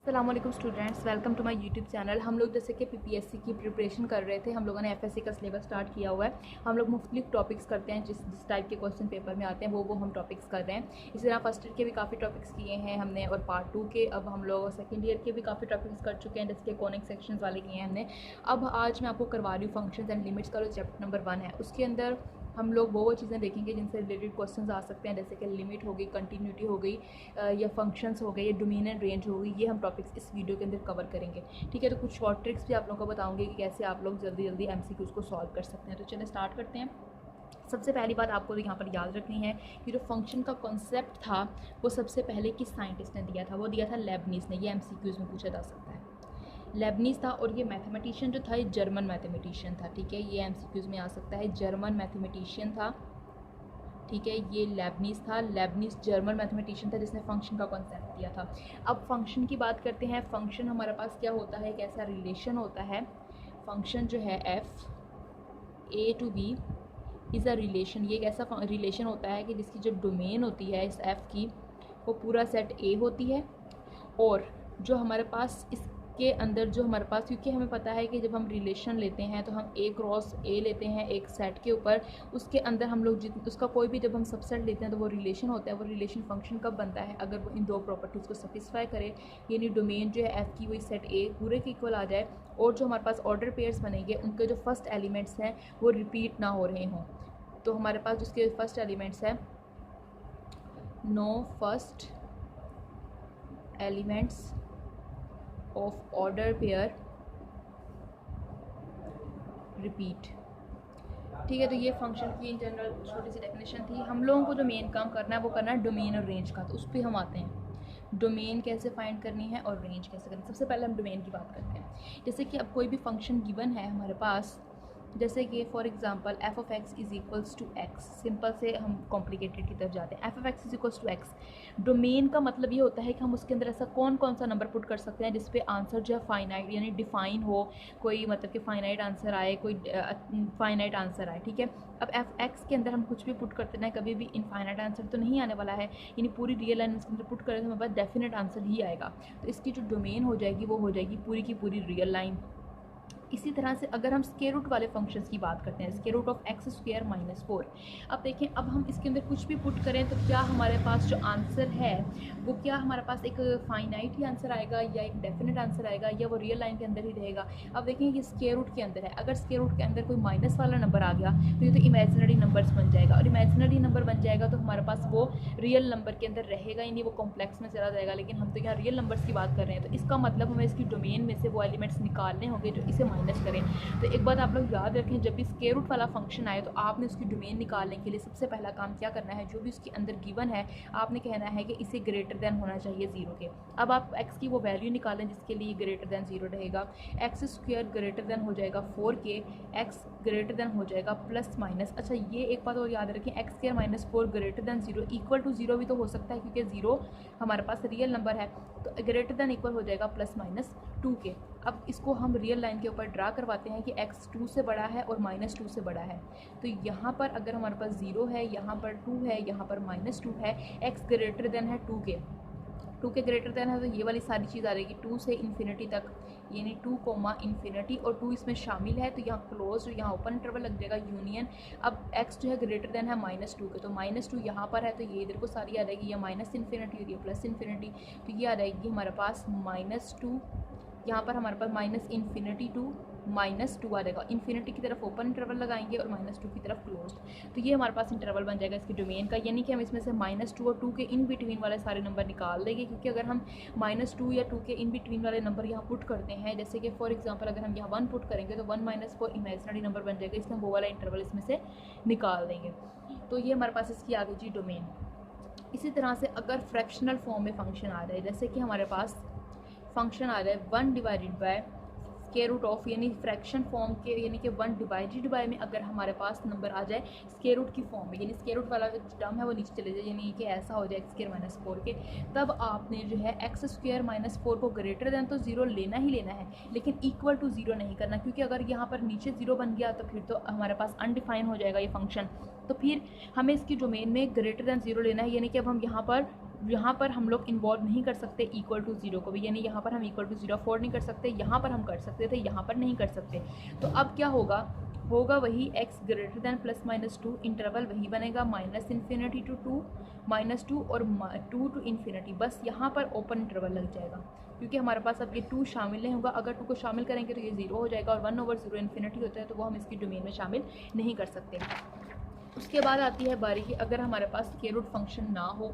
अस्सलामुअलैकुम students, welcome to my YouTube channel. हम लोग जैसे कि पीपीएससी की प्रिपरेशन कर रहे थे, हम लोगों ने एफएससी का सिलेबस स्टार्ट किया हुआ है। हम लोग मुख्तलिफ टॉपिक्स करते हैं, जिस टाइप के क्वेश्चन पेपर में आते हैं वो हम टॉपिक्स कर रहे हैं। इसी तरह फर्स्ट ईयर के भी काफ़ी टॉपिक्स किए हैं हमने, और पार्ट 2 के अब हम लोग सेकेंड ईयर के भी काफ़ी टॉपिक्स कर चुके हैं, जैसे कॉनिक सेक्शंस वाले किए हैं हमने। अब आज मैं आपको करवा रही हूँ फंक्शंस एंड लिमिट्स का जो चैप्टर नंबर 1 है, उसके अंदर हम लोग वो चीज़ें देखेंगे जिनसे रिलेटेड क्वेश्चंस आ सकते हैं, जैसे कि लिमिट हो गई, कंटिन्यूटी हो गई, या फंक्शंस हो गए, या डोमेन एंड रेंज हो गई। ये हम टॉपिक्स इस वीडियो के अंदर कवर करेंगे, ठीक है। तो कुछ शॉर्ट ट्रिक्स भी आप लोगों को बताऊंगी कि कैसे आप लोग जल्दी जल्दी एमसीक्यूज़ को सॉल्व कर सकते हैं। तो चलिए स्टार्ट करते हैं। सबसे पहली बात आपको यहाँ पर याद रखनी है कि जो फंक्शन का कॉन्सेप्ट था वो सबसे पहले किस साइंटिस्ट ने दिया था, वो दिया था लेबनीज़ ने। ये एमसीक्यूज़ में पूछा जा सकता है। लेबनीज़ था, और ये मैथमेटिशियन जो था ये जर्मन मैथमेटिशियन था, ठीक है। ये एमसीक्यूज़ में आ सकता है, जर्मन मैथमेटिशियन था, ठीक है। ये लेबनीज़ था, लेबनीज़ जर्मन मैथमेटिशियन था जिसने फंक्शन का कॉन्सेप्ट दिया था। अब फंक्शन की बात करते हैं। फंक्शन हमारे पास क्या होता है, एक ऐसा रिलेशन होता है। फंक्शन जो है F A to B is a relation. ये एक ऐसा रिलेशन होता है कि जिसकी जो डोमेन होती है इस एफ़ की वो पूरा सेट ए होती है, और जो हमारे पास इसके अंदर जो हमारे पास, क्योंकि हमें पता है कि जब हम रिलेशन लेते हैं तो हम ए क्रॉस ए लेते हैं एक सेट के ऊपर, उसके अंदर हम लोग उसका कोई भी जब हम सबसेट लेते हैं तो वो रिलेशन होता है। वो रिलेशन फंक्शन कब बनता है, अगर वो इन दो प्रॉपर्टीज़ को सेटिस्फाई करे, यानी डोमेन जो है एफ़ की वही सेट ए पूरे के इक्वल आ जाए, और जो हमारे पास ऑर्डर पेयर्स बनेंगे उनके जो फर्स्ट एलिमेंट्स हैं वो रिपीट ना हो रहे हों। तो हमारे पास जिसके फर्स्ट एलिमेंट्स है, no first elements of order pair repeat, ठीक है। तो ये फंक्शन की इन जनरल छोटी सी डेफिनेशन थी। हम लोगों को जो मेन काम करना है वो करना है डोमेन और रेंज का। तो उस पर हम आते हैं, डोमेन कैसे फाइंड करनी है और रेंज कैसे करनी है। सबसे पहले हम डोमेन की बात करते हैं। जैसे कि अब कोई भी फंक्शन गिवन है हमारे पास, जैसे कि for example F of X is equals to X. Simple से हम कॉम्प्लिकेटेड की तरफ जाते हैं। F of X is equals to X, domain का मतलब ये होता है कि हम उसके अंदर ऐसा कौन कौन सा नंबर पुट कर सकते हैं जिस पे आंसर जो है फाइनाइट यानी डिफाइन हो, कोई मतलब कि फाइनाइट आंसर आए, कोई फाइनाइट आंसर आए, ठीक है। अब एफ एक्स के अंदर हम कुछ भी पुट करते हैं, कभी भी इनफाइनाइट आंसर तो नहीं आने वाला है, यानी पूरी रियल लाइन इसके अंदर पुट करें तो हमारे पास डेफिनेट आंसर ही आएगा। तो इसकी जो डोमेन हो जाएगी वो हो जाएगी पूरी की पूरी रियल लाइन। इसी तरह से अगर हम स्क्वायर रूट वाले फंक्शंस की बात करते हैं, square root of X square minus 4, अब देखें, अब हम इसके अंदर कुछ भी पुट करें तो क्या हमारे पास जो आंसर है वो क्या हमारे पास एक फाइनाइट ही आंसर आएगा, या एक डेफिनेट आंसर आएगा, या वो रियल लाइन के अंदर ही रहेगा। अब देखें ये स्क्वायर रूट के अंदर है, अगर स्क्वायर रूट के अंदर कोई माइनस वाला नंबर आ गया तो ये तो इमेजिनरी नंबर्स बन जाएगा, और इमेजिनरी नंबर बन जाएगा तो हमारे पास वो रियल नंबर के अंदर रहेगा ही नहीं, वो कॉम्प्लेक्स में चला जाएगा। लेकिन हम तो यहाँ रियल नंबर्स की बात कर रहे हैं, तो इसका मतलब हमें इसकी डोमेन में से वो एलिमेंट्स निकालने होंगे जो इसे माइनस करें। तो एक बात आप लोग याद रखें, जब भी स्क्वायर रूट वाला फंक्शन आए तो आपने उसकी डोमेन निकालने के लिए सबसे पहला काम क्या करना है, जो भी उसके अंदर गिवन है आपने कहना है कि इसे ग्रेटर देन होना चाहिए 0 के। अब आप x की वो वैल्यू निकालें जिसके लिए ग्रेटर देन 0 रहेगा। एक्स स्क्वायर ग्रेटर देन हो जाएगा 4 के, एक्स ग्रेटर देन हो जाएगा प्लस माइनस। अच्छा, ये एक बात और याद रखें, X square minus 4 greater than 0 equal to 0 भी तो हो सकता है, क्योंकि 0 हमारे पास रियल नंबर है, तो ग्रेटर देन इक्वल हो जाएगा प्लस माइनस 2 के। अब इसको हम रियल लाइन के ऊपर ड्रा करवाते हैं कि x 2 से बड़ा है और माइनस 2 से बड़ा है। तो यहाँ पर अगर हमारे पास 0 है, यहाँ पर 2 है, यहाँ पर माइनस 2 है, x ग्रेटर देन है 2 के ग्रेटर देन है, तो ये वाली सारी चीज़ आ रहेगी 2 से इन्फिनिटी तक, यानी 2 इन्फिनिटी, और 2 इसमें शामिल है, तो यहाँ क्लोज, यहाँ ओपन इंटरवल लग जाएगा, यूनियन। अब x जो है ग्रेटर देन है माइनस 2 के, तो माइनस 2 यहाँ पर है तो ये इधर को सारी आ जाएगी, ये माइनस इन्फिनिटी और ये प्लस इन्फिनिटी, तो ये आ जाएगी हमारे पास माइनस 2, यहाँ पर हमारे पास माइनस इन्फिनिटी 2 माइनस 2 आ जाएगा। इन्फिनिटी की तरफ ओपन इंटरवल लगाएंगे और माइनस 2 की तरफ क्लोज, तो ये हमारे पास इंटरवल बन जाएगा इसकी डोमेन का, यानी कि हम इसमें से माइनस 2 और 2 के इन बिटवीन वाले सारे नंबर निकाल देंगे, क्योंकि अगर हम माइनस 2 या 2 के इन बिटवीन वाले नंबर यहाँ पुट करते हैं, जैसे कि फॉर एग्जाम्पल अगर हम यहाँ 1 पुट करेंगे तो 1 माइनस 4 इमेजिनरी नंबर बन जाएगा, इसमें वो वाला इंटरवल इसमें से निकाल देंगे। तो ये हमारे पास इसकी आ गई जी डोमेन। इसी तरह से अगर फ्रैक्शनल फॉर्म में फंक्शन आ जाए, जैसे कि हमारे पास फंक्शन आ जाए 1 divided by square root of, यानी फ्रैक्शन फॉर्म के, यानी कि 1 डिवाइडेड बाय में अगर हमारे पास नंबर आ जाए स्क्वायर रूट की फॉर्म में, यानी स्क्वायर रूट वाला जो टर्म है वो नीचे चले जाए, यानी कि ऐसा हो जाए एक्स स्क्वायर माइनस 4 के, तब आपने जो है एक्स स्क्वायर माइनस 4 को ग्रेटर देन तो 0 लेना ही लेना है, लेकिन इक्वल टू 0 नहीं करना, क्योंकि अगर यहाँ पर नीचे 0 बन गया तो फिर तो हमारे पास अनडिफाइन हो जाएगा ये फंक्शन। तो फिर हमें इसकी डोमेन में ग्रेटर देन 0 लेना है, यानी कि अब हम यहाँ पर यहाँ पर हम लोग इन्वॉल्व नहीं कर सकते इक्वल टू ज़ीरो को भी, यानी यहाँ पर हम इक्वल टू ज़ीरो अफोर्ड नहीं कर सकते, यहाँ पर हम कर सकते थे, यहाँ पर नहीं कर सकते। तो अब क्या होगा वही x greater than plus minus 2, interval वही बनेगा -∞ टू 2, -2 और 2 टू इन्फिनिटी। बस यहाँ पर ओपन इंटरवल लग जाएगा, क्योंकि हमारे पास अब ये 2 शामिल नहीं होगा। अगर 2 को शामिल करेंगे तो ये 0 हो जाएगा, और 1/0 इन्फिनिटी होता है तो वो हम इसकी डोमेन में शामिल नहीं कर सकते। उसके बाद आती है बारी की अगर हमारे पास स्क्वायर रूट फंक्शन ना हो,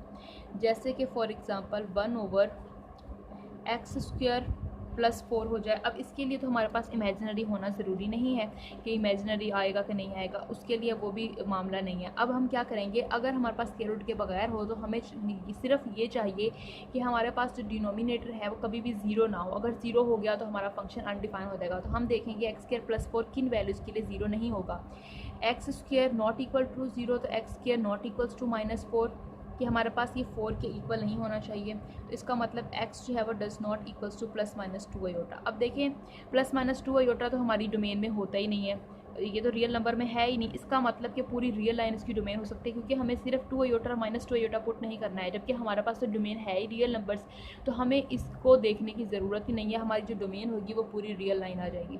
जैसे कि फॉर एग्जांपल 1/x² + 4 हो जाए। अब इसके लिए तो हमारे पास इमेजिनरी होना ज़रूरी नहीं है कि इमेजिनरी आएगा कि नहीं आएगा, उसके लिए वो भी मामला नहीं है। अब हम क्या करेंगे, अगर हमारे पास स्क्वायर रूट के बगैर हो तो हमें सिर्फ ये चाहिए कि हमारे पास जो डिनोमिनेटर है वो कभी भी ज़ीरो ना हो। अगर ज़ीरो हो गया तो हमारा फंक्शन अनडिफाइन हो जाएगा। तो हम देखेंगे x² + 4 किन वैल्यूज़ के लिए ज़ीरो नहीं होगा। x² नॉट इक्वल टू 0, तो x² नॉट इक्वल्स टू -4 कि हमारे पास ये 4 के इक्वल नहीं होना चाहिए। तो इसका मतलब x जो है वो does not equals to +-2 iota. अब देखें +-2 आयोटा तो हमारी डोमेन में होता ही नहीं है, ये तो रियल नंबर में है ही नहीं। इसका मतलब कि पूरी रियल लाइन इसकी डोमेन हो सकती है, क्योंकि हमें सिर्फ 2 आयोटा और -2 आयोटा पुट नहीं करना है, जबकि हमारे पास तो डोमेन है ही रियल नंबर्स। तो हमें इसको देखने की ज़रूरत ही नहीं है, हमारी जो डोमेन होगी वो पूरी रियल लाइन आ जाएगी।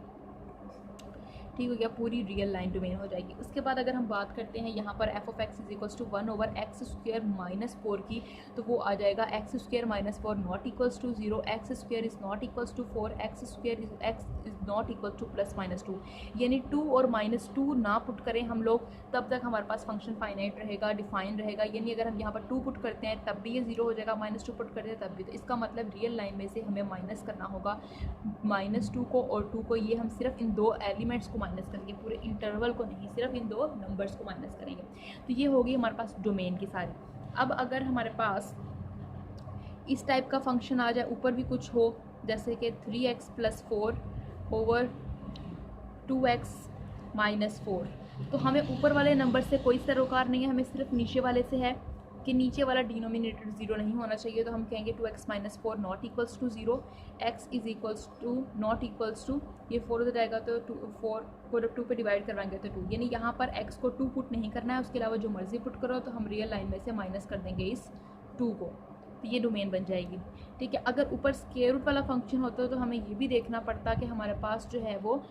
ठीक हो गया, पूरी रियल लाइन डोमेन हो जाएगी। उसके बाद अगर हम बात करते हैं यहाँ पर f(x) = 1/x² - 4 की, तो वो आ जाएगा x² - 4 not equals to 0, x² is not equals to 4, x² is not equals to +-2। यानी 2 और -2 ना पुट करें हम लोग, तब तक हमारे पास फंक्शन फाइनाइट रहेगा, डिफाइन रहेगा। यानी अगर हम यहाँ पर 2 पुट करते हैं तब भी ये 0 हो जाएगा, -2 पुट करते हैं तब भी। तो इसका मतलब रियल लाइन में से हमें माइनस करना होगा -2 को और 2 को। ये हम सिर्फ इन 2 एलिमेंट्स को माइनस करेंगे, पूरे इंटरवल को नहीं, सिर्फ इन 2 नंबर्स को माइनस करेंगे। तो ये होगी हमारे पास डोमेन की सारी। अब अगर हमारे पास इस टाइप का फंक्शन आ जाए, ऊपर भी कुछ हो, जैसे कि 3x + 4 / 2x - 4, तो हमें ऊपर वाले नंबर से कोई सरोकार नहीं है, हमें सिर्फ नीचे वाले से है कि नीचे वाला डिनोमिनेटर 0 नहीं होना चाहिए। तो हम कहेंगे 2x - 4 not equals to 0, x is equals to not equals to, ये 4 हो जाएगा तो 4 को 2 पे डिवाइड करवाएंगे तो 2, यानी यहाँ पर x को 2 पुट नहीं करना है, उसके अलावा जो मर्जी पुट करो। तो हम रियल लाइन में से माइनस कर देंगे इस 2 को, तो ये डोमेन बन जाएगी। ठीक है, अगर ऊपर स्क्वायर रूट वाला फंक्शन होता तो हमें ये भी देखना पड़ता कि हमारे पास जो है वो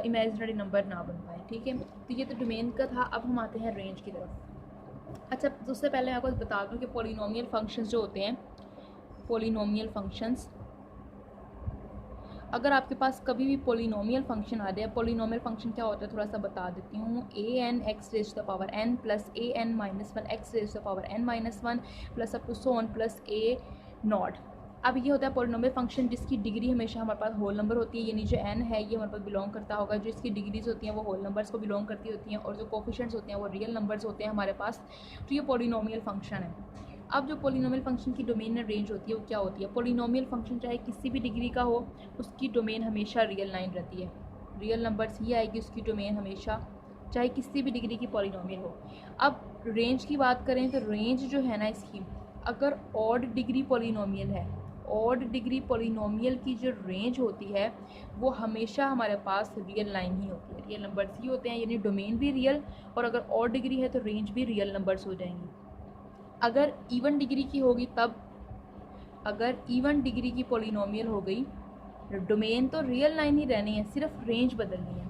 इमेजिनरी नंबर ना बन पाए। ठीक है, तो ये तो डोमेन का था। अब हम आते हैं रेंज की तरफ। अच्छा, तो उससे पहले मैं आपको बता दूं कि पॉलिनोमियल फंक्शंस जो होते हैं, पॉलिनोमियल फंक्शंस, अगर आपके पास कभी भी पॉलिनोमियल फंक्शन आ जाए, पॉलिनोमियल फंक्शन क्या होता है थोड़ा सा बता देती हूँ। an(x⁻n) + an-1(x⁻n-1) + up to so on + a0। अब ये होता है पॉलिनोमियल फंक्शन जिसकी डिग्री हमेशा हमारे पास होल नंबर होती है, यानी जो n है ये हमारे पास बिलोंग करता होगा, जो इसकी डिग्रीज होती हैं वो होल नंबर्स को बिलोंग करती होती हैं, और जो कोफिशिएंट्स होते हैं वो रियल नंबर्स होते हैं हमारे पास। तो ये पॉलिनोमियल फंक्शन है। अब जो पॉलिनोमियल फंक्शन की डोमेन रेंज होती है वो क्या होती है, पॉलिनोमियल फंक्शन चाहे किसी भी डिग्री का हो, उसकी डोमेन हमेशा रियल लाइन रहती है, रियल नंबर्स ही आएगी उसकी डोमेन हमेशा, चाहे किसी भी डिग्री की पॉलिनोमियल हो। अब रेंज की बात करें तो रेंज जो है ना इसकी, अगर ऑड डिग्री पॉलिनोमियल है, ऑड डिग्री पॉलिनोमियल की जो रेंज होती है वो हमेशा हमारे पास रियल लाइन ही होती है, रियल नंबर्स ही होते हैं, यानी डोमेन भी रियल, और अगर ऑड डिग्री है तो रेंज भी रियल नंबर्स हो जाएंगी। अगर इवन डिग्री की होगी तब, अगर इवन डिग्री की पॉलिनोमियल हो गई, डोमेन तो रियल लाइन ही रहनी है, सिर्फ रेंज बदलनी है।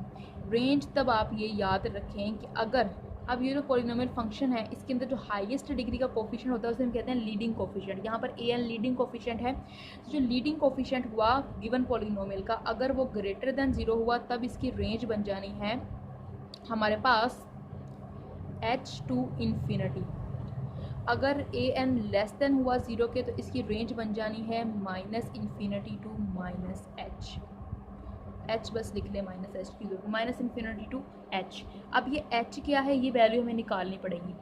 रेंज तब आप ये याद रखें कि अगर, अब ये जो पॉलिनोमियल फंक्शन है इसके अंदर जो हाईएस्ट डिग्री का कोफिशिएंट होता है उसे हम कहते हैं लीडिंग कोफिशिएंट। यहाँ पर an लीडिंग कोफिशिएंट है, तो जो लीडिंग कोफिशिएंट हुआ गिवन पॉलिनोमियल का, अगर वो ग्रेटर देन 0 हुआ तब इसकी रेंज बन जानी है हमारे पास h to ∞। अगर an लेस देन हुआ 0 के तो इसकी रेंज बन जानी है -∞ to -h। h बस लिख ले, -h की जरूरत, -∞ to h। अब ये h क्या है, ये वैल्यू हमें निकालनी पड़ेगी।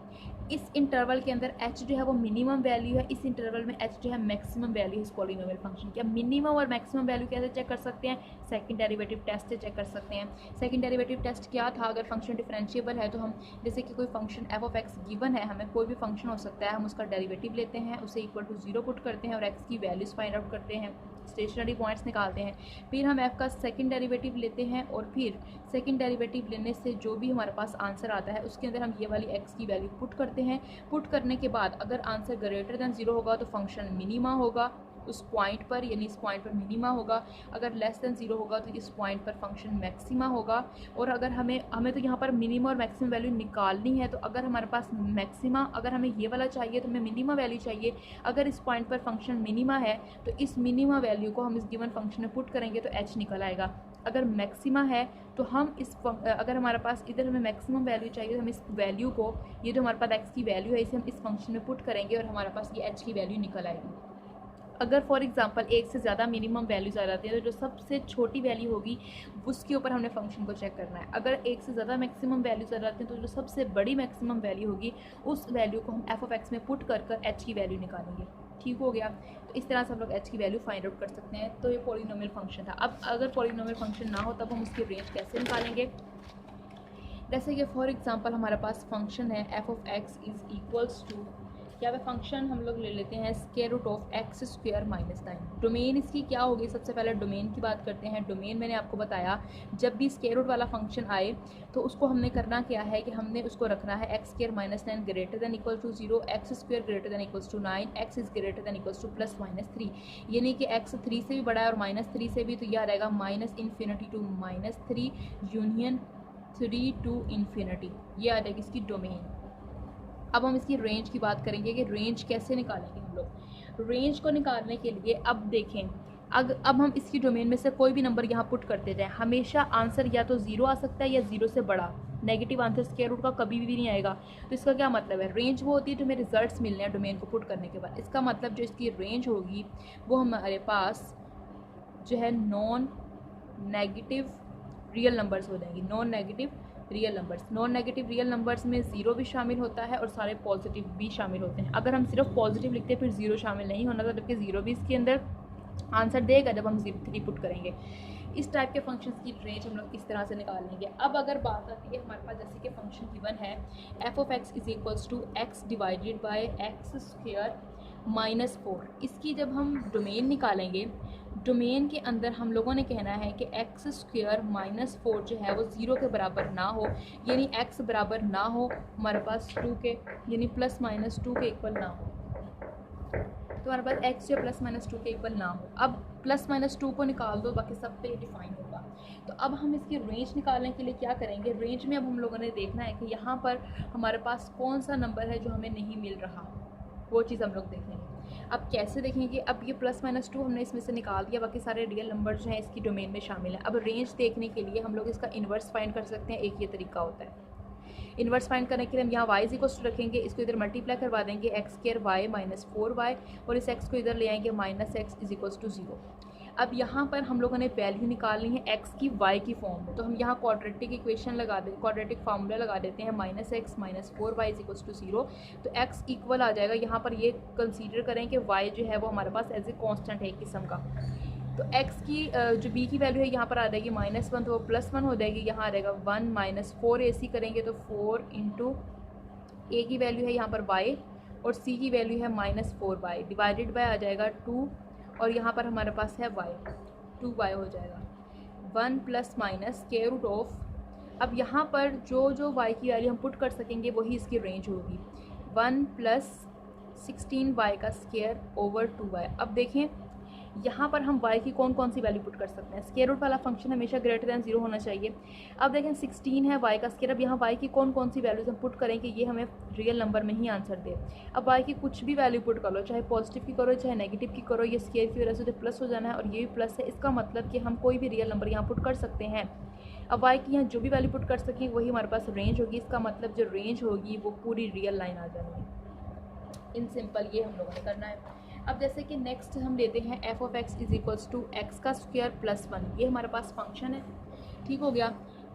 इस इंटरवल के अंदर h जो है वो मिनिमम वैल्यू है, इस इंटरवल में h जो है मैक्सिमम वैल्यू है इस पॉलिनोमियल फंक्शन की। अब मिनिमम और मैक्सिमम वैल्यू कैसे चेक कर सकते हैं, सेकंड डेरिवेटिव टेस्ट से चेक कर सकते हैं। सेकंड डेरिवेटिव टेस्ट क्या था, अगर फंक्शन डिफरेंशिएबल है तो हम, जैसे कि कोई फंक्शन f(x) गिवन है, हमें कोई भी फंक्शन हो सकता है, हम उसका डेरिवेटिव लेते हैं, उसे इक्वल टू 0 पुट करते हैं और x की वैल्यूज़ फाइंड आउट करते हैं। स्टेशनरी पॉइंट्स निकालते हैं, फिर हम f का सेकंड डेरिवेटिव लेते हैं और फिर सेकंड डेरिवेटिव लेने से जो भी हमारे पास आंसर आता है उसके अंदर हम ये वाली x की वैल्यू पुट करते हैं। पुट करने के बाद अगर आंसर ग्रेटर देन 0 होगा तो फंक्शन मिनिमा होगा उस पॉइंट पर, यानी इस पॉइंट पर मिनिमा होगा। अगर लेस देन 0 होगा तो इस पॉइंट पर फंक्शन मैक्सिमा होगा। और अगर हमें तो यहाँ पर मिनिमा और मैक्सिमम वैल्यू निकालनी है, तो अगर हमारे पास मैक्सिमा, अगर हमें ये वाला चाहिए तो हमें मिनिमा वैल्यू चाहिए। अगर इस पॉइंट पर फंक्शन मिनिमा है तो इस मिनिमा वैल्यू को हम इस गिवन फंक्शन में पुट करेंगे तो h निकल आएगा। अगर मैक्सिमा है तो हम अगर हमारे पास इधर हमें मैक्सिमम वैल्यू चाहिए तो हम इस वैल्यू को, ये जो हमारे पास x की वैल्यू है, इसे हम इस फंक्शन में पुट करेंगे और हमारे पास ये h की वैल्यू निकल आएगी। अगर फॉर एग्जांपल एक से ज़्यादा मिनिमम वैल्यूज़ आ जाती है तो जो सबसे छोटी वैल्यू होगी उसके ऊपर हमने फंक्शन को चेक करना है। अगर एक से ज़्यादा मैक्सिमम वैल्यूज़ आ जाती हैं तो जो सबसे बड़ी मैक्सिमम वैल्यू होगी उस वैल्यू को हम f(x) में पुट कर h की वैल्यू निकालेंगे। ठीक हो गया। तो इस तरह से हम लोग h की वैल्यू फाइंड आउट कर सकते हैं। तो ये पॉलिनोमियल फंक्शन था। अब अगर पॉलिनोमियल फंक्शन ना हो तब हम उसकी रेंज कैसे निकालेंगे? जैसे कि फॉर एग्जांपल हमारे पास फंक्शन है f(x) इज़ इक्वल्स टू, यहाँ पे फंक्शन हम लोग ले लेते हैं square root of x square minus 9। Domain इसकी क्या होगी? सबसे पहले डोमेन की बात करते हैं। डोमेन मैंने आपको बताया जब भी स्क्वायर रूट वाला फंक्शन आए तो उसको हमने करना क्या है कि हमने उसको रखना है x square minus 9 greater than equal to 0, x square greater than equals to 9, x is greater than equals to plus minus 3। यानी कि x 3 से भी बड़ा है और माइनस 3 से भी, तो यह रहेगा minus infinity to minus 3 union 3 to infinity. ये आ जाएगी इसकी डोमेन। अब हम इसकी रेंज की बात करेंगे कि रेंज कैसे निकालेंगे हम लोग। रेंज को निकालने के लिए अब देखें, अब हम इसकी डोमेन में से कोई भी नंबर यहाँ पुट करते जाएं, हमेशा आंसर या तो 0 आ सकता है या 0 से बड़ा। नेगेटिव आंसर स्क्वायर रूट का कभी भी नहीं आएगा। तो इसका क्या मतलब है? रेंज वो होती है जो हमें रिजल्ट्स मिलने हैं डोमेन को पुट करने के बाद। इसका मतलब जो इसकी रेंज होगी वो हमारे पास जो है नॉन नेगेटिव रियल नंबर्स हो जाएंगी। Non negative real numbers, non negative real numbers में 0 भी शामिल होता है और सारे पॉजिटिव भी शामिल होते हैं। अगर हम सिर्फ पॉजिटिव लिखते हैं फिर 0 शामिल नहीं होना था, जबकि 0 भी इसके अंदर आंसर देगा जब हम 3 पुट करेंगे। इस टाइप के फंक्शंस की रेंज हम लोग इस तरह से निकाल लेंगे। अब अगर बात आती है हमारे पास, जैसे कि फंक्शन गिवन है f(x) is equals to x divided by x square minus 4। इसकी जब हम डोमेन निकालेंगे, डोमेन के अंदर हम लोगों ने कहना है कि x स्क्वायर माइनस 4 जो है वो 0 के बराबर ना हो, यानी x बराबर ना हो हमारे पास 2 के, यानी प्लस माइनस 2 के इक्वल ना हो। तो हमारे पास x जो प्लस माइनस 2 के इक्वल ना हो। अब प्लस माइनस 2 को निकाल दो, बाकी सब पे डिफाइन होगा। तो अब हम इसकी रेंज निकालने के लिए क्या करेंगे? रेंज में अब हम लोगों ने देखना है कि यहाँ पर हमारे पास कौन सा नंबर है जो हमें नहीं मिल रहा, वो चीज़ हम लोग देखेंगे। अब कैसे देखेंगे? अब ये प्लस माइनस 2 हमने इसमें से निकाल दिया, बाकी सारे रियल नंबर जो हैं इसकी डोमेन में शामिल हैं। अब रेंज देखने के लिए हम लोग इसका इन्वर्स फाइंड कर सकते हैं। एक ये तरीका होता है। इन्वर्स फाइंड करने के लिए हम यहाँ y इज इक्वल्स टू रखेंगे, इसको इधर मल्टीप्लाई करवा देंगे x square y minus 4y, और इस x को इधर ले आएंगे minus x is equals to 0। अब यहाँ पर हम लोगों ने वैल्यू निकालनी है x की y की फॉर्म में, तो हम यहाँ क्वाड्रेटिक इक्वेशन लगा देते, क्वाड्रेटिक फार्मूला लगा देते हैं minus x minus 4y is equals to 0। तो x इक्वल आ जाएगा, यहाँ पर ये कंसीडर करें कि y जो है वो हमारे पास एज ए कॉन्स्टेंट है एक किस्म का। तो x की जो b की वैल्यू है यहाँ पर आ जाएगी -1, तो वो +1 हो जाएगी। यहाँ आ जाएगा 1 माइनस 4 ac करेंगे तो 4 इंटू a की वैल्यू है यहाँ पर y और c की वैल्यू है -4y, डिवाइडेड बाय आ जाएगा 2, और यहाँ पर हमारे पास है y, 2y हो जाएगा। 1 plus minus square root of, अब यहाँ पर जो y की वैल्यू हम पुट कर सकेंगे वही इसकी रेंज होगी। 1 प्लस 16y का स्क्वायर ओवर 2y। अब देखें यहाँ पर हम y की कौन कौन सी वैल्यू पुट कर सकते हैं। स्क्वायर रूट वाला फंक्शन हमेशा ग्रेटर दैन 0 होना चाहिए। अब देखें 16 है y का स्क्वायर, अब यहाँ y की कौन कौन सी वैल्यूज हम पुट करें कि ये हमें रियल नंबर में ही आंसर दे। अब y की कुछ भी वैल्यू पुट कर लो, चाहे पॉजिटिव की करो चाहे नेगेटिव की करो, ये स्क्वायर की वजह से तो प्लस हो जाना है और ये भी प्लस है। इसका मतलब कि हम कोई भी रियल नंबर यहाँ पुट कर सकते हैं। अब y की यहाँ जो भी वैल्यू पुट कर सकें वही हमारे पास रेंज होगी। इसका मतलब जो रेंज होगी वो पूरी रियल लाइन आ जानी है। इन सिंपल ये हम लोगों ने करना है। अब जैसे कि नेक्स्ट हम लेते हैं f(x) is equals to x का स्क्वायर प्लस 1। ये हमारे पास फंक्शन है, ठीक हो गया।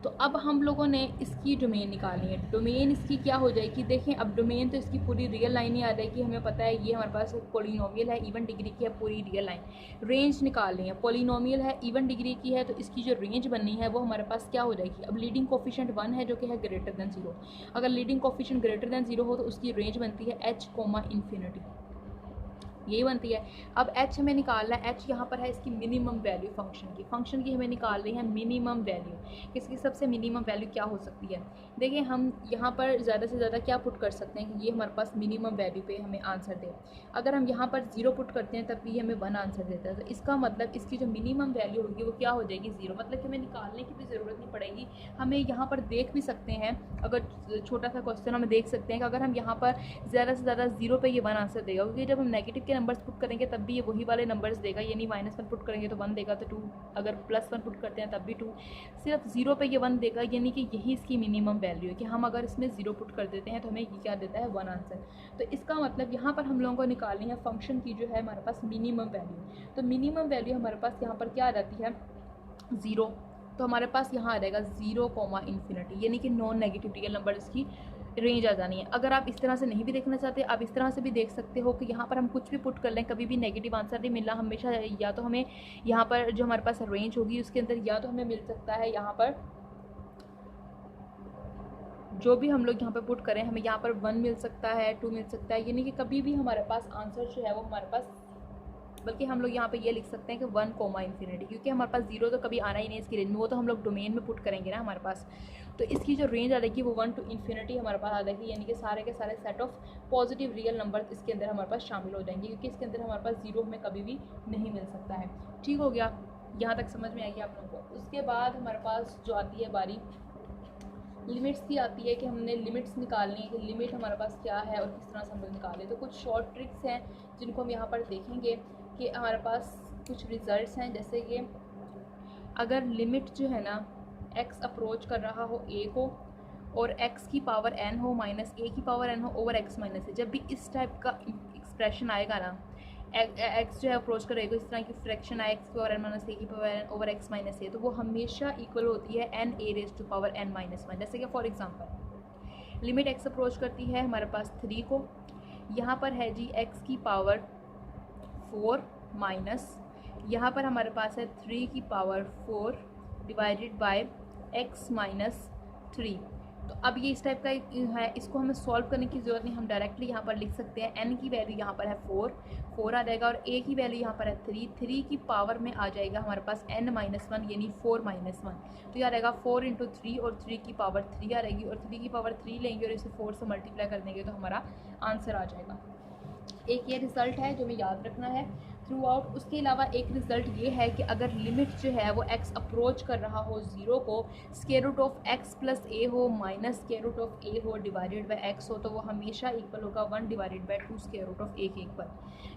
तो अब हम लोगों ने इसकी डोमेन निकालनी है। डोमेन इसकी क्या हो जाएगी? देखें अब डोमेन तो इसकी पूरी रियल लाइन ही आ जाएगी। हमें पता है ये हमारे पास पॉलिनोमियल है, इवन डिग्री की है, पूरी रियल लाइन। रेंज निकालनी है, पॉलिनोमियल है, इवन डिग्री की है, तो इसकी जो रेंज बननी है वो हमारे पास क्या हो जाएगी? अब लीडिंग कोफिशिएंट 1 है जो कि है ग्रेटर दैन 0। अगर लीडिंग कोफिशिएंट ग्रेटर दैन 0 हो तो उसकी रेंज बनती है h, इन्फिनिटी। यही बनती है। अब एच हमें निकालना है, एच यहाँ पर है इसकी मिनिमम वैल्यू फंक्शन की हमें निकाल रही है मिनिमम वैल्यू। इसकी सबसे मिनिमम वैल्यू क्या हो सकती है? देखिए हम यहाँ पर ज़्यादा से ज़्यादा क्या पुट कर सकते हैं कि ये हमारे पास मिनिमम वैल्यू पे हमें आंसर दे। अगर हम यहाँ पर 0 पुट करते हैं तब भी हमें 1 आंसर देता है, तो इसका मतलब इसकी जो मिनिमम वैल्यू होगी वो क्या हो जाएगी? 0। मतलब कि हमें निकालने की भी ज़रूरत नहीं पड़ेगी। हमें यहाँ पर देख भी सकते हैं, अगर छोटा सा क्वेश्चन हमें देख सकते हैं कि अगर हम यहाँ पर ज़्यादा से ज़्यादा 0 पे ये 1 आंसर देगा, क्योंकि जब हम नेगेटिव के नंबर्स पुट करेंगे तब भी ये वही वाले नंबर्स देगा, यानी -1 पुट करेंगे तो 1 देगा तो 2, अगर +1 पुट करते हैं तब भी 2, सिर्फ 0 पे ये 1 देगा, यानी कि यही इसकी मिनिमम वैल्यू है कि हम अगर इसमें 0 पुट कर देते हैं तो हमें ये क्या देता है? 1 आंसर। तो इसका मतलब यहाँ पर हम लोगों को निकालनी है फंक्शन की जो है हमारे पास मिनिमम वैल्यू। तो मिनिमम वैल्यू हमारे पास यहाँ पर क्या आ जाती है? 0। तो हमारे पास यहाँ आ जाएगा 0, यानी कि नॉन नेगेटिव रियल नंबर इसकी रेंज आ जानी है। अगर आप इस तरह से नहीं भी देखना चाहते, आप इस तरह से भी देख सकते हो कि यहाँ पर हम कुछ भी पुट कर लें, कभी भी नेगेटिव आंसर नहीं मिलना। हमेशा या तो हमें यहाँ पर जो हमारे पास रेंज होगी उसके अंदर या तो हमें मिल सकता है, यहाँ पर जो भी हम लोग यहाँ पर पुट करें हमें यहाँ पर 1 मिल सकता है, 2 मिल सकता है, यानी कि कभी भी हमारे पास आंसर जो है वो हमारे पास, बल्कि हम लोग यहाँ पे ये लिख सकते हैं कि 1, क्योंकि हमारे पास 0 तो कभी आना ही नहीं इसकी रेंज में, वो तो हम लोग डोमेन में पुट करेंगे ना हमारे पास। तो इसकी जो रेंज आ जाएगी वो 1 to infinity हमारे पास आ जाएगी, यानी कि सारे के सारे set of positive real number इसके अंदर हमारे पास शामिल हो जाएंगे, क्योंकि इसके अंदर हमारे पास 0 हमें कभी भी नहीं मिल सकता है। ठीक हो गया, यहाँ तक समझ में आएगी आप लोगों को। उसके बाद हमारे पास जो आती है बारी लिमिट्स की आती है कि हमने लिमिट्स निकालनी है कि लिमिट हमारे पास क्या है और किस तरह से हम लोग निकालें। तो कुछ शॉर्ट ट्रिक्स हैं जिनको हम यहाँ पर देखेंगे कि हमारे पास कुछ रिजल्ट्स हैं, जैसे कि अगर लिमिट जो है ना x अप्रोच कर रहा हो a को और x की पावर n हो माइनस a की पावर n हो ओवर x माइनस a, जब भी इस टाइप का एक्सप्रेशन आएगा ना, x जो है अप्रोच करेगा, इस तरह की फ्रैक्शन आए x की पावर n माइनस a की power n over x minus a, तो वो हमेशा इक्वल होती है n a raise to power n minus 1। जैसे कि for example limit x approach करती है हमारे पास 3 को, यहाँ पर है जी x की पावर 4 माइनस, यहाँ पर हमारे पास है 3 की power 4 divided by x minus 3। तो अब ये इस टाइप का है, इसको हमें सॉल्व करने की ज़रूरत नहीं, हम डायरेक्टली यहाँ पर लिख सकते हैं n की वैल्यू यहाँ पर है 4 आ जाएगा, और a की वैल्यू यहाँ पर है 3 की पावर में आ जाएगा हमारे पास n माइनस 1 यानी 4 माइनस 1। तो ये आ जाएगा 4 इंटू 3 और 3 की पावर 3 आ रहेगी, और 3 की पावर 3 लेंगे और इसे 4 से मल्टीप्लाई कर देंगे तो हमारा आंसर आ जाएगा। एक ये रिज़ल्ट है जो हमें याद रखना है थ्रू आउट। उसके अलावा एक रिज़ल्ट ये है कि अगर लिमिट जो है वो x अप्रोच कर रहा हो 0 को, square root of x plus a हो minus square root of a हो डिवाइडेड बाय x हो, तो वो हमेशा इक्वल होगा 1 divided by 2 square root of a के इक्वल।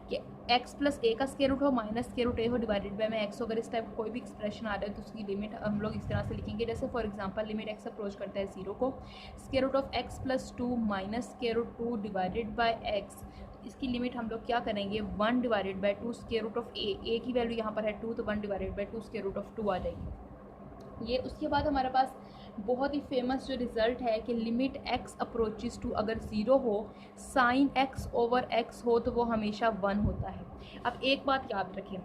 कि x प्लस a का स्क्वायर रूट हो माइनस स्क्वायर रूट a हो डिवाइडेड बाय में x हो। अगर इस टाइप कोई भी एक्सप्रेशन आ रहा है तो उसकी लिमिट हम लोग इस तरह से लिखेंगे, जैसे for example limit x approach करता है 0 को, square root of x plus 2 minus square root 2 divided by x, इसकी लिमिट हम लोग क्या करेंगे 1 divided by 2 square root of a की वैल्यू यहाँ पर है 2, तो 1 divided by 2 square root of 2 आ जाएगी ये। उसके बाद हमारे पास बहुत ही फेमस जो रिज़ल्ट है कि लिमिट x अप्रोचेस टू अगर 0 हो, साइन x ओवर x हो, तो वो हमेशा 1 होता है। अब एक बात याद रखें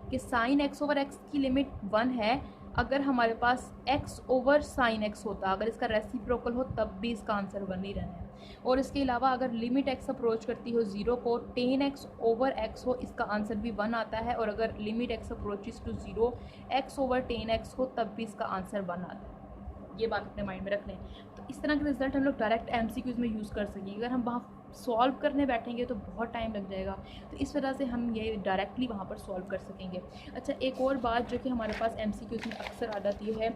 कि साइन x ओवर x की लिमिट 1 है, अगर हमारे पास x ओवर साइन x होता, अगर इसका रेसिप्रोकल हो तब भी इसका आंसर 1 ही रहना है। और इसके अलावा अगर लिमिट x अप्रोच करती हो 0 को, टेन x ओवर x हो, इसका आंसर भी 1 आता है, और अगर limit x approaches to 0 x over ten x हो तब भी इसका आंसर 1 आता है। ये बात अपने माइंड में रख लें। तो इस तरह के रिजल्ट हम लोग डायरेक्ट MCQs में यूज़ कर सकेंगे। अगर हम वहाँ सॉल्व करने बैठेंगे तो बहुत टाइम लग जाएगा, तो इस वजह से हम ये डायरेक्टली वहाँ पर सॉल्व कर सकेंगे। अच्छा, एक और बात जो कि हमारे पास MCQs में अक्सर आ जाती है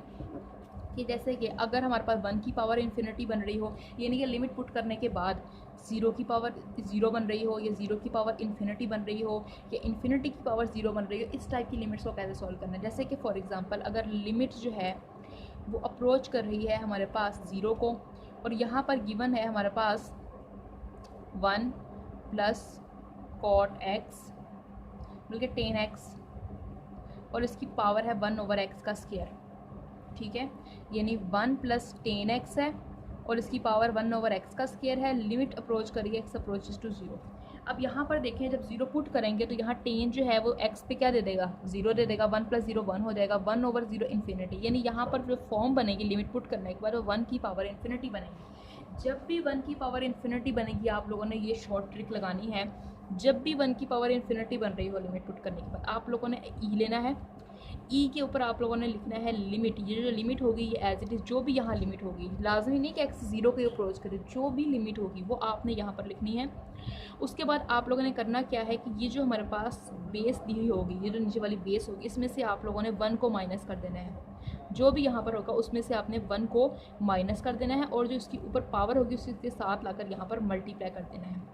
कि जैसे कि अगर हमारे पास 1 की पावर इन्फिनिटी बन रही हो, यानी कि लिमिट पुट करने के बाद 0 की पावर 0 बन रही हो, या 0 की पावर इन्फिनिटी बन रही हो, या इन्फिनिटी की पावर 0 बन रही हो, इस टाइप की लिमिट्स को कैसे सॉल्व करना है। जैसे कि फॉर एग्जांपल अगर लिमिट जो है वो अप्रोच कर रही है हमारे पास 0 को, और यहाँ पर गिवन है हमारे पास 1 प्लस कॉट x बल्कि टेन x, और इसकी पावर है 1 ओवर x का स्क्वायर। ठीक है, यानी 1 प्लस टेन x है और इसकी पावर 1 ओवर x का स्क्वायर है। लिमिट अप्रोच करिए x अप्रोचेस टू 0। अब यहाँ पर देखें जब 0 पुट करेंगे तो यहाँ टेन जो है वो x पे क्या दे देगा, 0 दे देगा, 1 + 0 1 हो जाएगा, 1/0 इन्फिनिटी, यानी यहाँ पर जो फॉर्म बनेगी लिमिट पुट करने के बाद वो 1 की पावर इन्फिनिटी बनेगी। जब भी 1 की पावर इन्फिनिटी बनेगी आप लोगों ने ये शॉर्ट ट्रिक लगानी है, जब भी 1 की पावर इन्फिनिटी बन रही हो लिमिट पुट करने के बाद आप लोगों ने ई लेना है, ई के ऊपर आप लोगों ने लिखना है लिमिट। ये जो लिमिट होगी ये एज इट इज़ जो भी यहाँ लिमिट होगी, लाजमी नहीं कि x 0 के अप्रोच करे, जो भी लिमिट होगी वो आपने यहाँ पर लिखनी है। उसके बाद आप लोगों ने करना क्या है कि ये जो हमारे पास बेस दी हुई होगी, ये जो नीचे वाली बेस होगी, इसमें से आप लोगों ने 1 को माइनस कर देना है। जो भी यहाँ पर होगा उसमें से आपने 1 को माइनस कर देना है और जो इसकी ऊपर पावर होगी उसके साथ लाकर यहाँ पर मल्टीप्लाई कर देना है।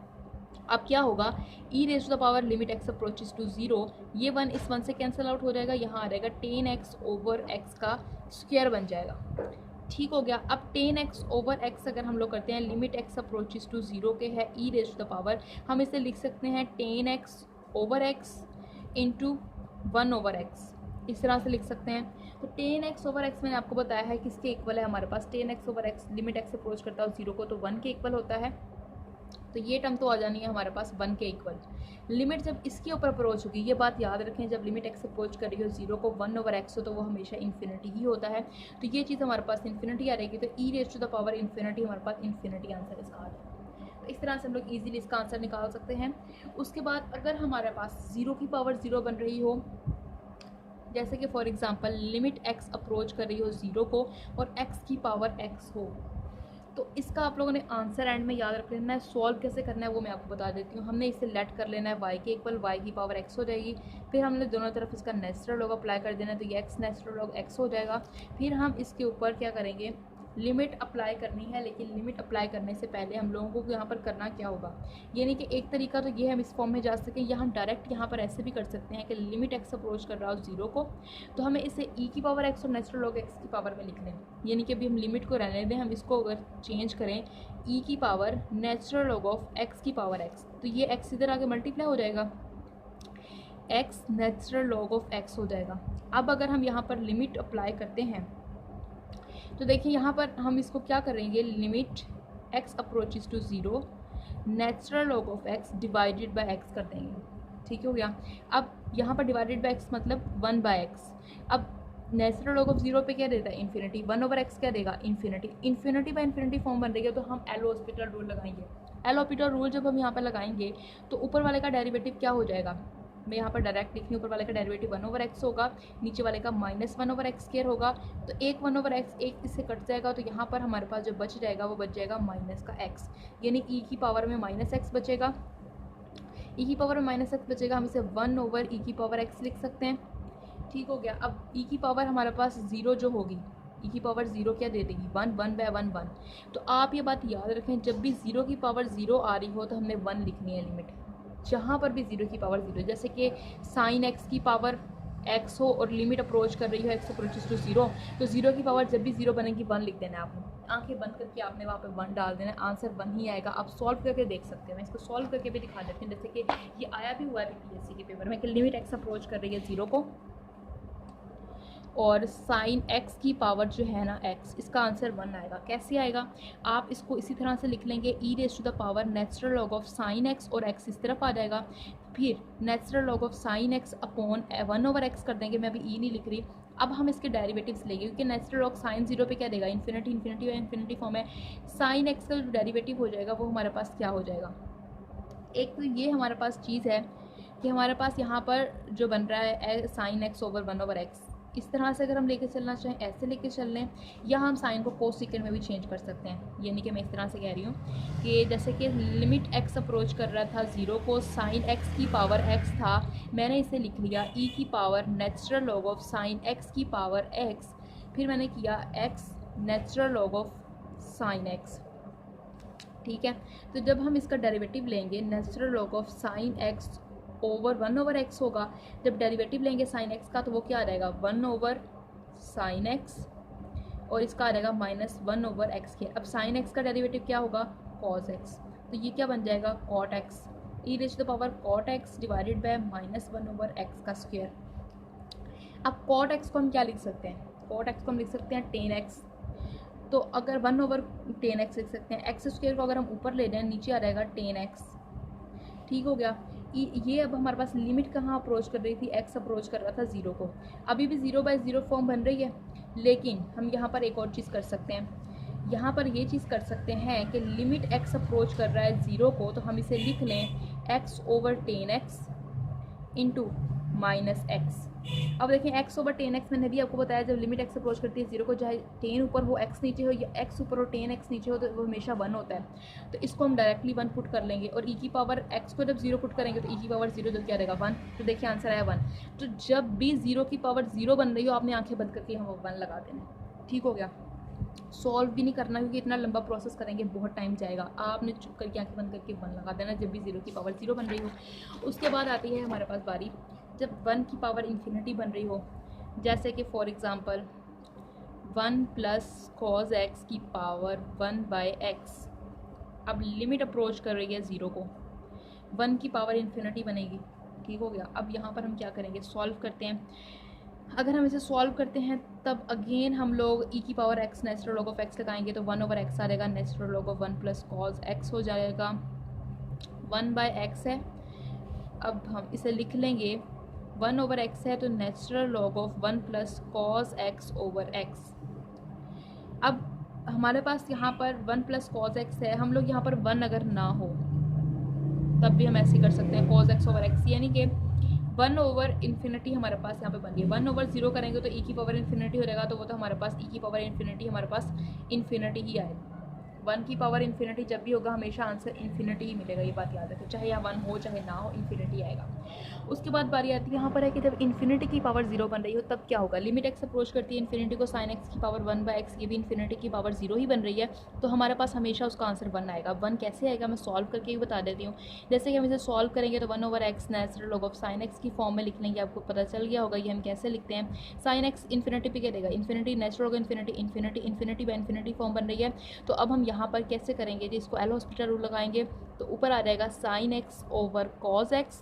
अब क्या होगा, e⁻⁴ limit x approaches to 0, ये 1 इस 1 से कैंसिल आउट हो जाएगा, यहाँ आ जाएगा 10x/x का स्क्वायर बन जाएगा। ठीक हो गया। अब 10x/x अगर हम लोग करते हैं लिमिट x अप्रोचेस टू 0 के है e⁻⁴, हम इसे लिख सकते हैं 10x/x इंटू 1/x, इस तरह से लिख सकते हैं। तो 10x/x मैंने आपको बताया है किसके इक्वल है, हमारे पास 10x/x लिमिट x अप्रोच करता है 0 को तो 1 के इक्वल होता है, तो ये टर्म तो आ जानी है हमारे पास 1 के इक्वल। लिमिट जब इसके ऊपर अप्रोच होगी, ये बात याद रखें, जब लिमिट x अप्रोच कर रही हो 0 को 1/x हो तो वो हमेशा इन्फिनिटी ही होता है, तो ये चीज़ हमारे पास इन्फिनिटी आ रहेगी, तो e⁻⁴ हमारे पास इन्फिनिटी आंसर इसका आ जाएगा। तो इस तरह से हम लोग ईजिली इसका आंसर निकाल सकते हैं। उसके बाद अगर हमारे पास 0 की पावर 0 बन रही हो, जैसे कि for example limit x approach कर रही हो 0 को और x की पावर x हो, तो इसका आप लोगों ने आंसर एंड में याद रख लेना है। सॉल्व कैसे करना है वो मैं आपको बता देती हूँ। हमने इसे लेट कर लेना है y के इक्वल, y की पावर x हो जाएगी, फिर हमने दोनों तरफ इसका नेचुरल लॉग अप्लाई कर देना है, तो ये x नेचुरल लॉग x हो जाएगा। फिर हम इसके ऊपर क्या करेंगे, लिमिट अप्लाई करनी है, लेकिन लिमिट अप्लाई करने से पहले हम लोगों को यहाँ पर करना क्या होगा, यानी कि एक तरीका तो ये हम इस फॉर्म में जा सकें, या हम डायरेक्ट यहाँ पर ऐसे भी कर सकते हैं कि लिमिट x अप्रोच कर रहा हो 0 को, तो हमें इसे e⁻⁴ और नेचुरल लॉग x की पावर में लिख लें, यानी कि अभी हम लिमिट को रहने दें, हम इसको अगर चेंज करें e⁻⁻ natural log of x की पावर x, तो ये x इधर आके मल्टीप्लाई हो जाएगा, x natural log of x हो जाएगा। अब अगर हम यहाँ पर लिमिट अप्लाई करते हैं तो देखिए यहाँ पर हम इसको क्या करेंगे, limit x approaches to 0 natural log of x divided by x कर देंगे। ठीक हो गया। अब यहाँ पर डिवाइडेड बाय x मतलब 1/x। अब नेचुरल लॉग ऑफ 0 पे क्या देता है, इन्फिनिटी, 1/x क्या देगा, infinity. Infinity by infinity form बन रही है, तो हम एल हॉस्पिटल रूल लगाएंगे। एल हॉस्पिटल रूल जब हम यहाँ पर लगाएंगे तो ऊपर वाले का डेरिवेटिव क्या हो जाएगा, मैं यहाँ पर डायरेक्ट लिखनी, ऊपर वाले का डेरिवेटिव 1/x होगा, नीचे वाले का -1/x² होगा, तो एक 1/x एक इससे कट जाएगा, तो यहाँ पर हमारे पास जो बच जाएगा वो बच जाएगा माइनस का x, यानी e की पावर में -x बचेगा, e की पावर में -x बचेगा, हम इसे 1/e⁻x लिख सकते हैं। ठीक हो गया। अब e की पावर हमारे पास 0 जो होगी, e की पावर 0 क्या दे देगी, 1/1 तो आप ये बात याद रखें, जब भी 0 की पावर 0 आ रही हो तो हमने 1 लिखनी है लिमिट, जहाँ पर भी 0 की पावर 0, जैसे कि साइन x की पावर x हो और लिमिट अप्रोच कर रही हो x अप्रोचेस टू 0, तो 0 की पावर जब भी 0 बनेगी 1 लिख देना है आपने, आंखें बंद करके आपने वहाँ पे 1 डाल देना है, आंसर 1 ही आएगा। आप सॉल्व करके देख सकते हैं, मैं इसको सॉल्व करके भी दिखा देती हूँ, जैसे कि ये आया भी हुआ है PSC के पेपर में कि लिमिट x अप्रोच कर रही है 0 को और साइन x की पावर जो है ना x, इसका आंसर 1 आएगा। कैसे आएगा, आप इसको इसी तरह से लिख लेंगे e⁻⁴ natural log of sine x और x इस तरफ आ जाएगा, फिर natural log of sine x upon 1/x कर देंगे, मैं अभी e नहीं लिख रही। अब हम इसके डेरिवेटिव्स लेंगे, क्योंकि नेचुरल लॉग साइन 0 पे क्या देगा, इन्फिनिटी, इन्फिनिटी और इन्फिनिटी फॉर्म है, साइन x का जो डेरिवेटिव हो जाएगा वो हमारे पास क्या हो जाएगा, एक तो ये हमारे पास चीज़ है कि हमारे पास यहाँ पर जो बन रहा है साइन x ओवर 1/x, इस तरह से अगर हम लेके चलना चाहें ऐसे लेके चल लें, या हम साइन को कोसेकेंड में भी चेंज कर सकते हैं, यानी कि मैं इस तरह से कह रही हूँ कि जैसे कि लिमिट x अप्रोच कर रहा था 0 को, साइन x की पावर x था, मैंने इसे लिख लिया e की power natural log of sine x की पावर x, फिर मैंने किया x natural log of sine x। ठीक है, तो जब हम इसका डेरिवेटिव लेंगे natural log of sine x over 1/x होगा, जब डेरिवेटिव लेंगे साइन x का तो वो क्या आ जाएगा, 1/sin x और इसका आ जाएगा -1/x²। अब साइन x का डेरिवेटिव क्या होगा, cos x, तो ये क्या बन जाएगा cot x, e⁻⁴ cot x divided bye -1/x²। अब cot x को हम क्या लिख सकते हैं, cot x को हम लिख सकते हैं tan x, तो अगर 1/tan x लिख सकते हैं, x² को अगर हम ऊपर ले जाएं नीचे आ जाएगा tan x, ठीक हो गया। ये अब हमारे पास लिमिट कहाँ अप्रोच कर रही थी, एक्स अप्रोच कर रहा था ज़ीरो को। अभी भी 0/0 फॉर्म बन रही है, लेकिन हम यहाँ पर एक और चीज़ कर सकते हैं। यहाँ पर ये चीज़ कर सकते हैं कि लिमिट एक्स अप्रोच कर रहा है ज़ीरो को, तो हम इसे लिख लें x/10x इंटू -x। अब देखें x/10x मैंने भी आपको बताया, जब लिमिट x अप्रोच करती है ज़ीरो को, चाहे 10 ऊपर हो x नीचे हो, या x ऊपर हो 10x नीचे हो, तो वो हमेशा 1 होता है। तो इसको हम डायरेक्टली 1 पुट कर लेंगे, और e की पावर x को जब 0 पुट करेंगे तो e की पावर 0 जो क्या रहेगा 1। तो देखिए आंसर आया 1। तो जब भी 0 की पावर 0 बन रही हो, आपने आंखें बंद करके हम 1 लगा देना। ठीक हो गया। सॉल्व भी नहीं करना, क्योंकि इतना लंबा प्रोसेस करेंगे बहुत टाइम जाएगा। आपने चुप करके आंखें बंद करके 1 लगा देना जब भी 0 की पावर 0 बन रही हो। उसके बाद आती है हमारे पास बारी जब 1 की पावर इन्फिनिटी बन रही हो, जैसे कि for example 1 plus cos x की पावर 1/x। अब लिमिट अप्रोच कर रही है 0 को, 1 की पावर इन्फिनिटी बनेगी। ठीक हो गया। अब यहाँ पर हम क्या करेंगे, सॉल्व करते हैं। अगर हम इसे सॉल्व करते हैं तब अगेन हम लोग e की power x natural log of x लगाएंगे, तो 1/x आ जाएगा, natural log of 1 plus cos x हो जाएगा, 1/x है। अब हम इसे लिख लेंगे 1/x है, तो natural log of 1 plus cos x/x। अब हमारे पास यहाँ पर 1 प्लस cos x है, हम लोग यहाँ पर 1 अगर ना हो तब भी हम ऐसे कर सकते हैं cos x/x, यानी कि 1/इन्फिनिटी हमारे पास यहाँ पे बन गई। 1/0 करेंगे तो e की पावर इन्फिनिटी हो जाएगा, तो वो तो हमारे पास e की पावर इन्फिनिटी हमारे पास इन्फिनिटी ही आएगी। 1 की पावर इन्फिनिटी जब भी होगा हमेशा आंसर इन्फिनिटी ही मिलेगा, ये बात याद रखें। चाहे यहाँ 1 हो चाहे ना हो, इन्फिनिटी आएगा। उसके बाद बारी आती है यहाँ पर है कि जब इन्फिनिटी की पावर 0 बन रही हो तब क्या होगा। लिमिट x अप्रोच करती है इन्फिनिटी को, sin x की पावर 1/x, ये भी इन्फिनिटी की पावर 0 ही बन रही है, तो हमारे पास हमेशा उसका आंसर 1 आएगा। 1 कैसे आएगा मैं सॉल्व करके ही बता देती हूँ। जैसे कि हम इसे सॉल्व करेंगे तो 1/x natural log of sin x की फॉर्म में लिख लेंगे। आपको पता चल गया होगा ये हम कैसे लिखते हैं। sin x इन्फिनिटी पे क्या देगा, infinity, natural log infinity, infinity infinity by infinity form बन रही है। तो अब हम यहाँ पर कैसे करेंगे जी, इसको एल हॉस्पिटल रूल लगाएंगे, तो ऊपर आ जाएगा sin x over cos x,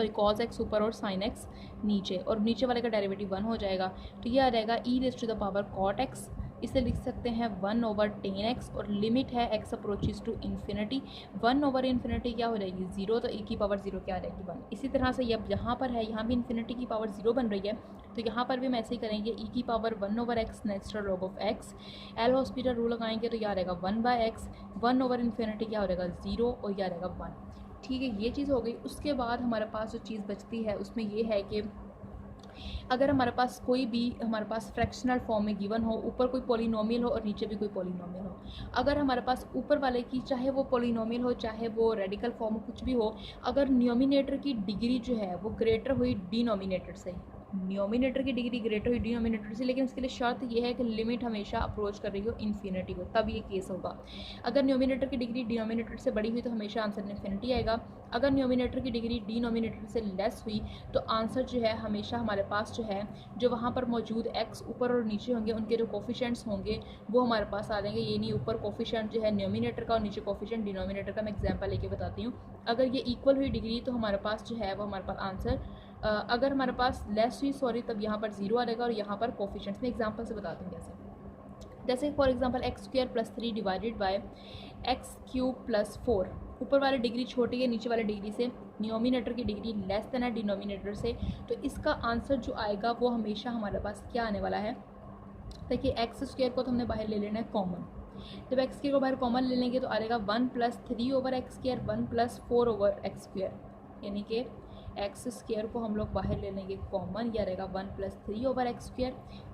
cos x ऊपर और sin x नीचे, और नीचे वाले का डेरिवेटिव 1 हो जाएगा। तो ये आ जाएगा e⁻⁴ cot x। इसे लिख सकते हैं 1/10x, और लिमिट है x अप्रोचेस टू इन्फिनिटी। 1/इन्फिनिटी क्या हो जाएगी 0, तो e की पावर 0 क्या आ जाएगी 1। इसी तरह से अब यहाँ पर है, यहाँ भी इन्फिनिटी की पावर 0 बन रही है, तो यहाँ पर भी हम ऐसे ही करेंगे। e की power 1/x natural log of x, L hospital rule लगाएंगे तो यह आ जाएगा 1/x, 1/इन्फिनिटी क्या हो जाएगा 0, और यह आ जाएगा 1। ठीक है, ये चीज़ हो गई। उसके बाद हमारे पास जो चीज़ बचती है उसमें ये है कि अगर हमारे पास कोई भी हमारे पास फ्रैक्शनल फॉर्म में गिवन हो, ऊपर कोई पॉलिनोमियल हो और नीचे भी कोई पॉलिनोमियल हो, अगर हमारे पास ऊपर वाले की चाहे वो पॉलिनोमियल हो चाहे वो रेडिकल फॉर्म हो, कुछ भी हो, अगर न्यूमिनेटर की डिग्री जो है वो ग्रेटर हुई डिनोमिनेटर से, न्यूमिनेटर की डिग्री ग्रेटर हुई डिनोमिनेटर से, लेकिन उसके लिए शर्त यह है कि लिमिट हमेशा अप्रोच कर रही हो इन्फिनिटी को, तब ये केस होगा। अगर न्यूमिनेटर की डिग्री डिनोमिनेटर से बड़ी हुई तो हमेशा आंसर इन्फिनिटी आएगा। अगर न्यूमिनेटर की डिग्री डिनोमिनेटर से लेस हुई तो आंसर जो है हमेशा हमारे पास जो है, जो वहाँ पर मौजूद x ऊपर और नीचे होंगे उनके जो कोफिशिएंट्स होंगे वो हमारे पास आ जाएंगे। ये नहीं, ऊपर कोफिशिएंट जो है न्यूमिनेटर का और नीचे कोफिशिएंट डिनोमिनेटर का। मैं एग्जांपल लेके बताती हूँ। अगर ये इक्वल हुई डिग्री तो हमारे पास जो है वो हमारे पास आंसर, अगर हमारे पास लेस हुई तब यहाँ पर 0 आ जाएगा, और यहाँ पर कोफिशिएंट्स। मैं एग्जांपल से बताती हूँ जैसे for example x² + 3 divided by x³ + 4। ऊपर वाले डिग्री छोटी है नीचे वाले डिग्री से, न्यूमिनेटर की डिग्री लेस देन है डिनोमिनेटर से, तो इसका आंसर जो आएगा वो हमेशा हमारे पास क्या आने वाला है। देखिए x² को तो हमने बाहर ले लेना है कॉमन। जब x² को बाहर कॉमन ले लेंगे तो आ जाएगा 1 + 3/x², 1 + 4/x², यानी कि x² को हम लोग बाहर ले लेंगे कॉमन, यह रहेगा 1 + 3/x²।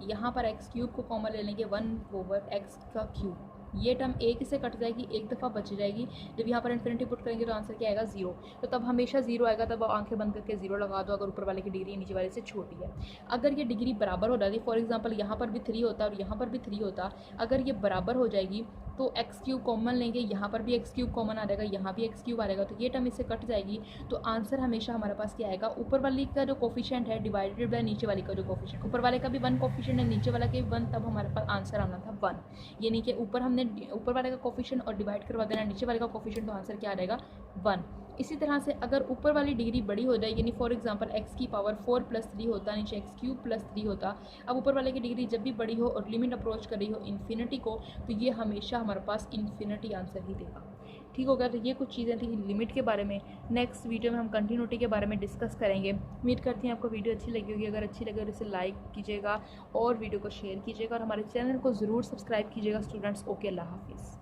यहाँ पर x³ को कॉमन ले लेंगे 1/x³। ये टर्म एक से कट जाएगी, एक दफ़ा बच जाएगी। जब यहाँ पर इन्फिनिटी पुट करेंगे तो आंसर क्या आएगा 0। तो तब हमेशा 0 आएगा, तब आंखें बंद करके 0 लगा दो अगर ऊपर वाले की डिग्री नीचे वाले से छोटी है। अगर ये डिग्री बराबर हो जाती, फॉर एग्जांपल यहाँ पर भी 3 होता और यहाँ पर भी 3 होता, अगर ये बराबर हो जाएगी तो x³ कॉमन लेंगे, यहाँ पर भी x³ कॉमन आ जाएगा, यहाँ भी x³ आ जाएगा, तो ये टर्म इससे कट जाएगी। तो आंसर हमेशा हमारे पास क्या आएगा, ऊपर वाली का जो कोफिशिएंट है डिवाइडेड बाय नीचे वाली का जो कोफिशिएंट। ऊपर वाले का भी 1 कोफिशिएंट है, नीचे वाला के भी 1, तब हमारे पास आंसर आना था 1। यानी कि ऊपर हमने ऊपर वाले का कोफिशिएंट और डिवाइड करवा देना नीचे वाले का कोफिशिएंट, तो आंसर क्या आ जाएगा 1। इसी तरह से अगर ऊपर वाली डिग्री बड़ी हो जाए, यानी फॉर एग्जांपल x की पावर 4 + 3 होता, नीचे x³ + 3 होता, अब ऊपर वाले की डिग्री जब भी बड़ी हो और लिमिट अप्रोच कर रही हो इन्फिनिटी को, तो ये हमेशा हमारे पास इन्फिनिटी आंसर ही देगा। ठीक हो गया। तो ये कुछ चीज़ें थी लिमिट के बारे में। नेक्स्ट वीडियो में हम कंटिन्यूटी के बारे में डिस्कस करेंगे। उम्मीद करती हैं आपको वीडियो अच्छी लगी होगी। अगर अच्छी लगे तो इसे लाइक कीजिएगा और वीडियो को शेयर कीजिएगा और हमारे चैनल को ज़रूर सब्सक्राइब कीजिएगा स्टूडेंट्स। ओके, अल्लाह हाफिज़।